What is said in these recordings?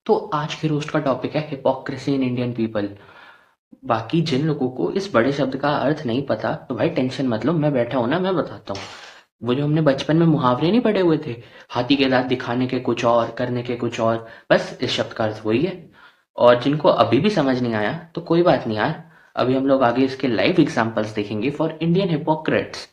तो आज के रोस्ट का टॉपिक है हिपोक्रेसी इन इंडियन पीपल। बाकी जिन लोगों को इस बड़े शब्द का अर्थ नहीं पता तो भाई टेंशन मत लो, मैं बैठा हूं ना, मैं बताता हूँ। वो जो हमने बचपन में मुहावरे नहीं पढ़े हुए थे, हाथी के दांत दिखाने के कुछ और करने के कुछ और, बस इस शब्द का अर्थ वही है। और जिनको अभी भी समझ नहीं आया तो कोई बात नहीं यार, अभी हम लोग आगे इसके लाइव एग्जांपल्स देखेंगे फॉर इंडियन हिपोक्रेट्स।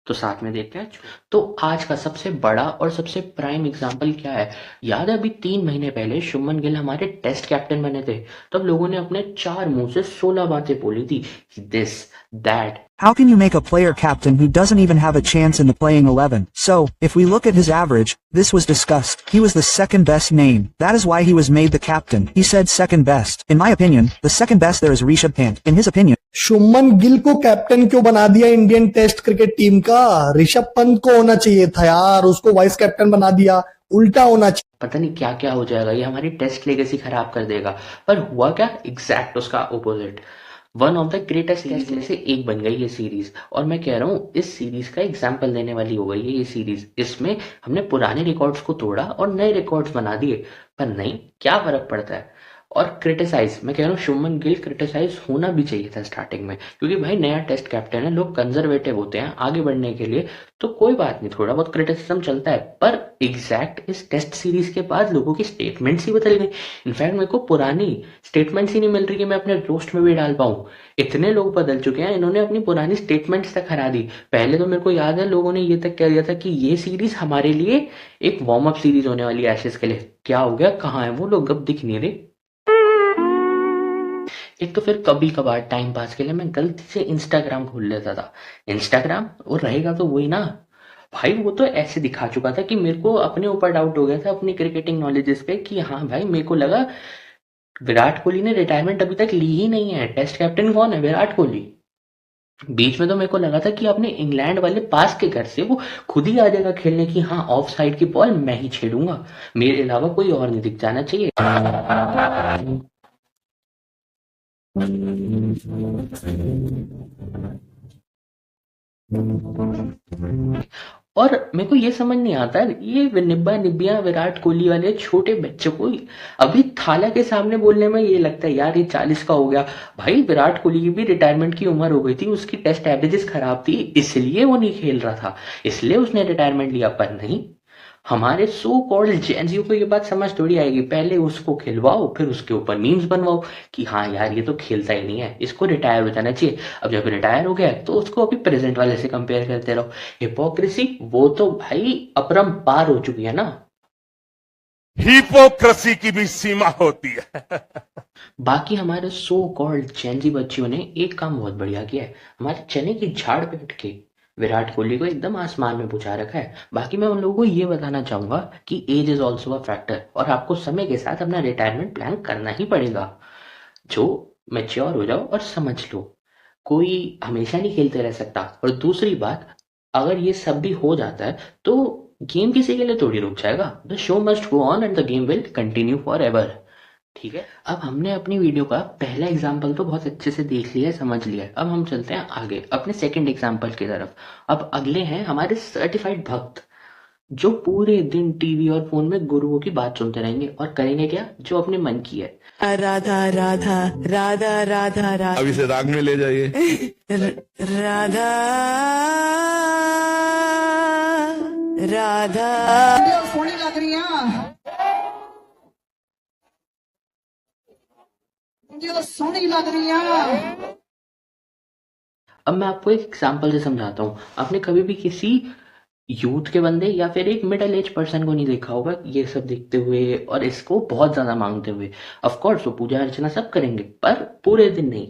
तो साथ में देखते हैं। तो आज का सबसे बड़ा और सबसे प्राइम एग्जाम्पल क्या है? याद है अभी 3 महीने पहले शुभमन गिल हमारे टेस्ट कैप्टन बने थे। तब लोगों ने अपने 4 मुंह से 16 बातें बोली थी, this that. How can you make a player captain who doesn't even have a chance in the playing 11? So, if we look at his average, this was discussed. He was the second best name. That is why he was made the captain. He said second best. In my opinion, the second best there is Rishabh Pant. In his opinion, Shubman Gill को captain क्यों बना दिया Indian test cricket team का? ऋषभ पंत को होना चाहिए था यार, उसको वाइस कैप्टन बना दिया, उल्टा होना चाहिए। पता नहीं क्या क्या हो जाएगा, ये हमारी टेस्ट लेगेसी खराब कर देगा। पर हुआ क्या? एग्जैक्ट उसका opposite. One of the greatest test में से एक बन गई ये सीरीज। और मैं कह रहा हूँ इस सीरीज का एग्जाम्पल देने वाली हो गई है ये सीरीज। इसमें हमने पुराने रिकॉर्ड्स को तोड़ा और नए रिकॉर्ड्स बना दिए। पर नहीं, क्या फर्क पड़ता है? और क्रिटिसाइज, मैं कह रहा हूँ शुभमन गिल क्रिटिसाइज होना भी चाहिए था स्टार्टिंग में, क्योंकि भाई नया टेस्ट कैप्टन है, लोग कंजर्वेटिव होते हैं आगे बढ़ने के लिए। तो कोई बात नहीं, थोड़ा बहुत क्रिटिसिज्म चलता है। पर एग्जैक्ट इस टेस्ट सीरीज के बाद लोगों की स्टेटमेंट्स ही बदल गई। इनफैक्ट मेरे को पुरानी स्टेटमेंट्स ही नहीं मिल रही कि मैं अपने रोस्ट में भी डाल पाऊं। इतने लोग बदल चुके हैं, इन्होंने अपनी पुरानी स्टेटमेंट्स तक हरा दी। पहले तो मेरे को याद है लोगों ने ये तक कह दिया था कि ये सीरीज हमारे लिए एक वार्म अप सीरीज होने वाली है एशेज के लिए। क्या हो गया? कहाँ है वो लोग? अब दिख नहीं रहे। एक तो फिर कभी कभार टाइम पास के लिए मैं गलती से इंस्टाग्राम खोल लेता था। इंस्टाग्राम वो रहेगा तो वही ना भाई। वो तो ऐसे दिखा चुका था कि मेरे को अपने ऊपर डाउट हो गया था अपनी क्रिकेटिंग नॉलेजेस पे, कि हाँ भाई मेरे को लगा विराट कोहली ने रिटायरमेंट अभी तक ली ही नहीं है। टेस्ट कैप्टन कौन है? विराट कोहली। बीच में तो मेरे को लगा था कि अपने इंग्लैंड वाले पास के घर से वो खुद ही आ जाएगा खेलने की, हाँ ऑफ साइड की बॉल मैं ही छेड़ूंगा, मेरे अलावा कोई और नहीं दिख जाना चाहिए। और मेरे को ये समझ नहीं आता, ये निब्बा निब्बिया विराट कोहली वाले छोटे बच्चों को अभी थाला के सामने बोलने में ये लगता है यार ये 40 का हो गया। भाई विराट कोहली की भी रिटायरमेंट की उम्र हो गई थी, उसकी टेस्ट एवरेजेस खराब थी, इसलिए वो नहीं खेल रहा था, इसलिए उसने रिटायरमेंट लिया। पर नहीं, हमारे सो कॉल्ड जेनजियो को ये बात समझ थोड़ी आएगी। पहले उसको खिलवाओ, फिर उसके ऊपर मीम्स बनवाओ कि हाँ यार ये तो खेलता ही नहीं है, इसको रिटायर हो जाना चाहिए। अब जब रिटायर हो गया तो उसको अभी प्रेजेंट वाले से कंपेयर करते रहो। हिपोक्रेसी वो तो भाई अपरंपार हो चुकी है ना। हिपोक्रेसी की भी सीमा होती है। बाकी हमारे सो कॉल्ड जेनजी बच्चियों ने एक काम बहुत बढ़िया किया है, हमारे चने की झाड़ पे उठ के विराट कोहली को एकदम आसमान में पहुंचा रखा है। बाकी मैं उन लोगों को ये बताना चाहूंगा कि age is also a factor, और आपको समय के साथ अपना रिटायरमेंट प्लान करना ही पड़ेगा। जो मैच्योर हो जाओ और समझ लो, कोई हमेशा नहीं खेलते रह सकता। और दूसरी बात, अगर ये सब भी हो जाता है तो गेम किसी के लिए थोड़ी रुक जाएगा। The show must go on and the game will continue for ever. ठीक है, अब हमने अपनी वीडियो का पहला एग्जाम्पल तो बहुत अच्छे से देख लिया है, समझ लिया है। अब हम चलते हैं आगे अपने सेकंड एग्जाम्पल की तरफ। अब अगले हैं हमारे सर्टिफाइड भक्त, जो पूरे दिन टीवी और फोन में गुरुओं की बात सुनते रहेंगे और करेंगे क्या? जो अपने मन की है। राधा राधा राधा राधा राधा, अब इसे राग में ले जाइए। राधा राधा। सोनी लग रही है, मुझे तो सोनी लग रही है। अब मैं आपको एक एग्जाम्पल से समझाता हूँ। आपने कभी भी किसी यूथ के बंदे या फिर एक मिडिल एज पर्सन को नहीं देखा होगा ये सब देखते हुए और इसको बहुत ज्यादा मांगते हुए। ऑफ कोर्स वो पूजा अर्चना सब करेंगे, पर पूरे दिन नहीं,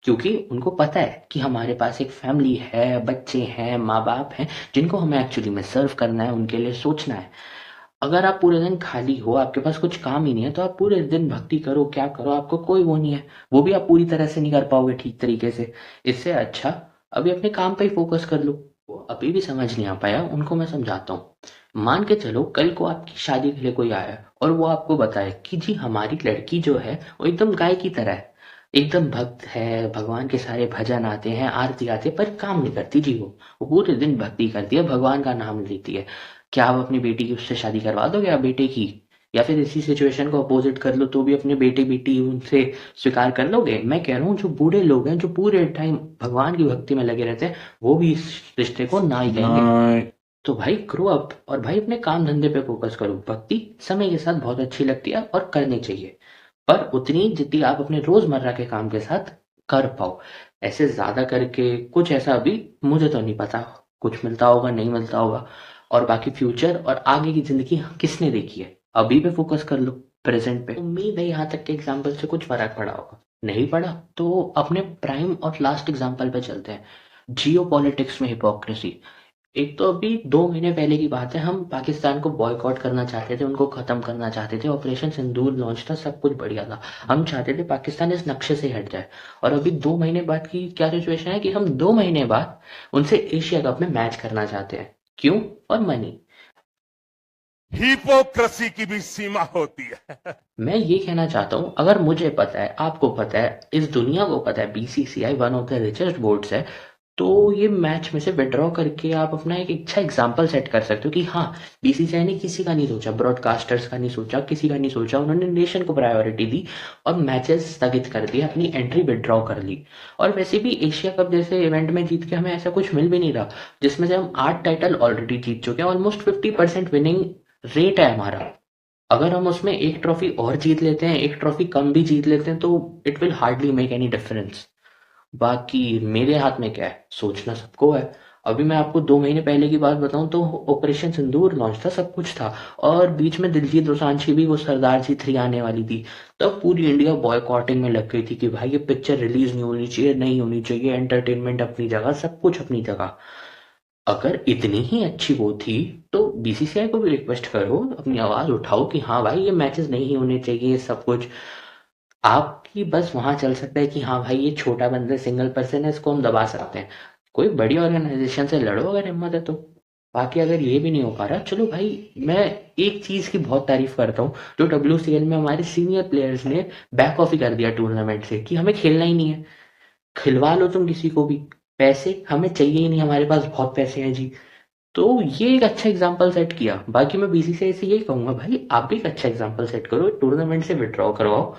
क्योंकि उनको पता है कि हमारे पास एक फैमिली है, बच्चे हैं, माँ बाप हैं, जिनको हमें एक्चुअली में सर्व करना है, उनके लिए सोचना है। अगर आप पूरे दिन खाली हो, आपके पास कुछ काम ही नहीं है, तो आप पूरे दिन भक्ति करो क्या करो, आपको कोई वो नहीं है, वो भी आप पूरी तरह से नहीं कर पाओगे ठीक तरीके से। इससे अच्छा अभी अपने काम पे ही फोकस कर लो। वो अभी भी समझ नहीं आ पाया, उनको मैं समझाता हूँ। मान के चलो कल को आपकी शादी के लिए कोई आया और वो आपको बताए कि जी हमारी लड़की जो है वो एकदम गाय की तरह है, एकदम भक्त है, भगवान के सारे भजन आते हैं, आरती आती है, पर काम नहीं करती जी। वो पूरे दिन भक्ति करती है, भगवान का नाम लेती है। क्या आप अपनी बेटी की उससे शादी करवा दोगे? आप बेटे की या फिर इसी सिचुएशन को अपोजिट कर लो तो भी अपने बेटे बेटी उनसे स्वीकार कर लोगे? मैं कह रहा हूँ जो बूढ़े लोग हैं जो पूरे टाइम भगवान की भक्ति में लगे रहते हैं वो भी इस रिश्ते को ना ही कहेंगे। तो भाई ग्रो अप और भाई अपने काम धंधे पे फोकस करो। भक्ति समय के साथ बहुत अच्छी लगती है और करनी चाहिए, पर उतनी जितनी आप अपने रोजमर्रा के काम के साथ कर पाओ। ऐसे ज्यादा करके कुछ ऐसा अभी मुझे तो नहीं पता, कुछ मिलता होगा नहीं मिलता होगा। और बाकी फ्यूचर और आगे की जिंदगी किसने देखी है, अभी पे फोकस कर लो, प्रेजेंट पे। उम्मीद है यहाँ तक के एग्जाम्पल से कुछ फर्क पड़ा होगा, नहीं पड़ा तो अपने प्राइम और लास्ट एग्जाम्पल पे चलते हैं, जियो पॉलिटिक्स में हिपोक्रेसी। एक तो अभी 2 महीने पहले की बात है, हम पाकिस्तान को बॉयकॉट करना चाहते थे, उनको खत्म करना चाहते थे, ऑपरेशन सिंदूर लॉन्च था, सब कुछ बढ़िया था, हम चाहते थे पाकिस्तान इस नक्शे से हट जाए। और अभी 2 महीने बाद की क्या सिचुएशन है कि हम 2 महीने बाद उनसे एशिया कप में मैच करना चाहते हैं। क्यों? और मनी। हिपोक्रेसी की भी सीमा होती है। मैं ये कहना चाहता हूँ, अगर मुझे पता है, आपको पता है, इस दुनिया को पता है BCCI one of the richest boards है, तो ये मैच में से विड्रॉ करके आप अपना एक अच्छा एग्जाम्पल सेट कर सकते हो कि हाँ, बीसीसीआई ने किसी का नहीं सोचा, ब्रॉडकास्टर्स का नहीं सोचा, किसी का नहीं सोचा, उन्होंने नेशन को प्रायोरिटी दी और मैचेस स्थगित कर दिए, अपनी एंट्री विड्रॉ कर ली। और वैसे भी एशिया कप जैसे इवेंट में जीत के हमें ऐसा कुछ मिल भी नहीं रहा, जिसमें से हम 8 टाइटल ऑलरेडी जीत चुके हैं, ऑलमोस्ट 50% विनिंग रेट है हमारा। अगर हम उसमें एक ट्रॉफी और जीत लेते हैं, एक ट्रॉफी कम भी जीत लेते हैं, तो it will hardly make any difference. बाकी मेरे हाथ में क्या है, सोचना सबको है। अभी मैं आपको 2 महीने पहले की बात बताऊं तो ऑपरेशन सिंदूर लॉन्च था, सब कुछ था, और बीच में दिलजीत दोसांझ की भी वो सरदार जी 3 आने वाली थी। तब पूरी इंडिया बॉयकॉटिंग में लग गई थी कि भाई ये पिक्चर रिलीज नहीं होनी चाहिए, नहीं होनी चाहिए, एंटरटेनमेंट अपनी जगह, सब कुछ अपनी जगह। अगर इतनी ही अच्छी वो थी तो बीसीसीआई को भी रिक्वेस्ट करो, अपनी आवाज उठाओ कि हाँ भाई ये मैचेस नहीं होने चाहिए, सब कुछ। आपकी बस वहां चल सकता है कि हाँ भाई ये छोटा बंदा सिंगल पर्सन है, इसको हम दबा सकते हैं। कोई बड़ी ऑर्गेनाइजेशन से लड़ो अगर हिम्मत है तो। बाकी अगर ये भी नहीं हो पा रहा, चलो भाई मैं एक चीज की बहुत तारीफ करता हूँ, जो WCL में हमारे सीनियर प्लेयर्स ने बैक ऑफ ही कर दिया टूर्नामेंट से कि हमें खेलना ही नहीं है। खिलवा लो तुम किसी को भी, पैसे हमें चाहिए ही नहीं, हमारे पास बहुत पैसे हैं जी। तो ये एक अच्छा एग्जाम्पल सेट किया। बाकी मैं बीसीसीआई से यही कहूंगा, भाई आप भी एक अच्छा एग्जाम्पल सेट करो, टूर्नामेंट से विड्रॉ करवाओ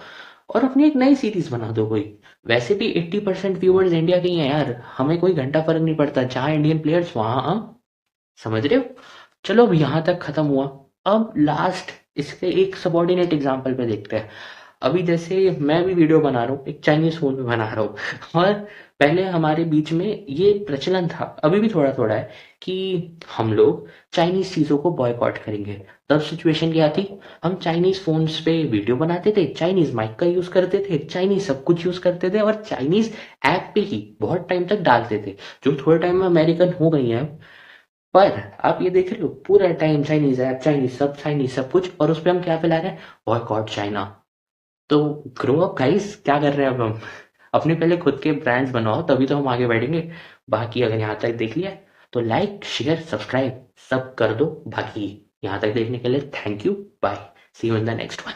और अपनी एक नई सीरीज बना दो कोई। वैसे भी 80% व्यूअर्स इंडिया के ही हैं यार, हमें कोई घंटा फर्क नहीं पड़ता, जहां इंडियन प्लेयर्स वहां। समझ रहे हो? चलो अब यहाँ तक खत्म हुआ। अब लास्ट इसके एक सबॉर्डिनेट एग्जाम्पल पे देखते हैं। अभी जैसे मैं भी वीडियो बना रहा हूँ, एक चाइनीज फोन पे बना रहा हूँ, और पहले हमारे बीच में ये प्रचलन था, अभी भी थोड़ा थोड़ा है, कि हम लोग चाइनीज चीजों को बॉयकॉट करेंगे। तब सिचुएशन क्या थी, हम चाइनीज फोन्स पे वीडियो बनाते थे, चाइनीज माइक का यूज करते थे, चाइनीज सब कुछ यूज करते थे, और चाइनीज ऐप पे ही बहुत टाइम तक डालते थे, जो थोड़े टाइम में अमेरिकन हो गई है। पर आप ये देख लो, पूरा टाइम चाइनीज ऐप, चाइनीज सब कुछ, और उस पर हम क्या फैला रहे हैं, बॉयकॉट चाइना। तो ग्रो अप गाइस, क्या कर रहे हैं अब हम? अपने पहले खुद के ब्रांड्स बनाओ, तभी तो हम आगे बढ़ेंगे। बाकी अगर यहाँ तक देख लिया तो लाइक शेयर सब्सक्राइब सब कर दो। बाकी यहाँ तक देखने के लिए thank you, bye, see you in the next one.